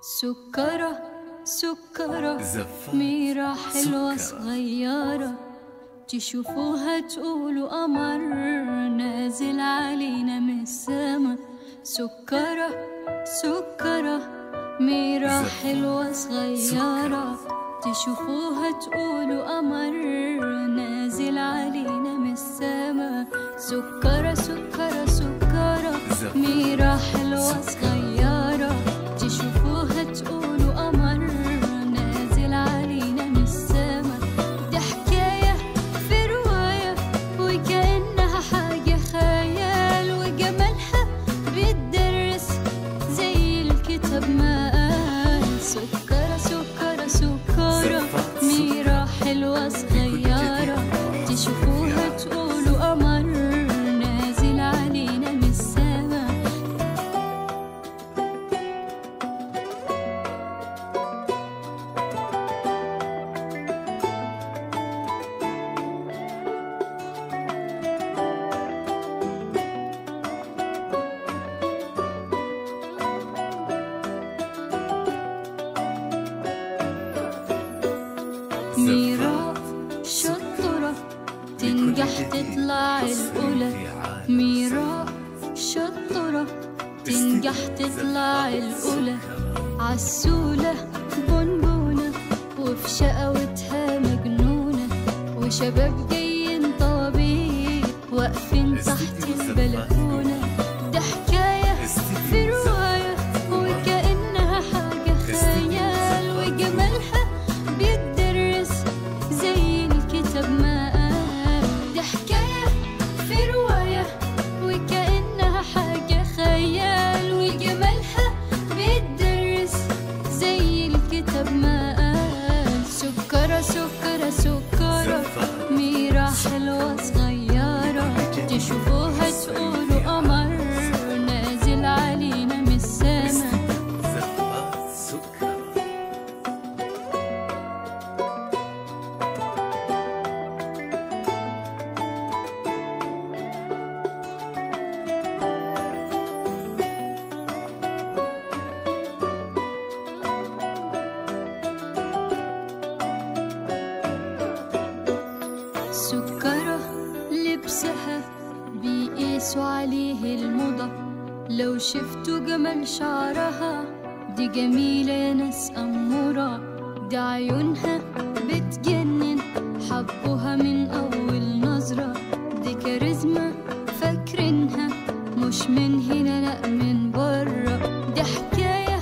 سكرة سكرة ميرة حلوة صغيرة، تشوفوها تقولوا قمر نازل علينا من السما. سكرة سكرة ميرة حلوة صغيرة، تشوفوها تقولوا قمر نازل علينا من السما. سكرة سكرة سكرة ميرة حلوة صغيرة، تشوفوها تقولوا قمر نازل علينا من السما. دي حكاية في رواية وكأنها حاجة خيال، وجمالها بيتدرس زي الكتاب ما قال. سكرة سكرة سكرة ميرة حلوة صغيرة، تشوفوها تقولوا قمر نازل علينا من السما. ميرة شطرة تنجح تطلع الأولى، ميرة شطرة تنجح تطلع الأولى. عسولة بونبونة وفي شقاوتها مجنونة، وشباب جايين طوابير واقفين تحت البلكونة. ده حكاية في رواية وكأنها حاجة خيال، وجمالها بيتدرس زي الكتاب ما قال. دي حكاية في رواية وكأنها حاجة خيال، وجمالها بيتدرس زي الكتاب ما قال. سكرة سكرة سكرة ميرة حلوة صغيرة، تشوفوها تقولوا قمر نازل علينا من السما. سكرة لبسها بيقيسوا عليه الموضة، لو شفتوا جمال شعرها دي جميلة يا ناس أمورة. دي عيونها بتجنن حبوها من أول نظرة، دي كاريزما فاكرينها مش من هنا لأ من برا. دي حكاية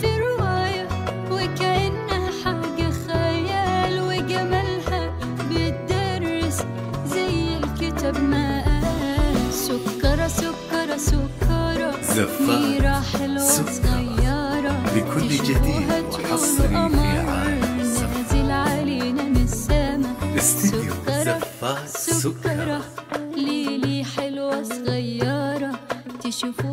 في رواية وكأنها حاجة خيال، وجمالها بيتدرس زي الكتاب ما قال. سكرة سكرة سكرة ميرة حلوة صغيرة، بكل جديد وحصري في عالم نازل علينا من السما. استديو سكرة سكرة ليلي حلوة صغيرة، تشوفوا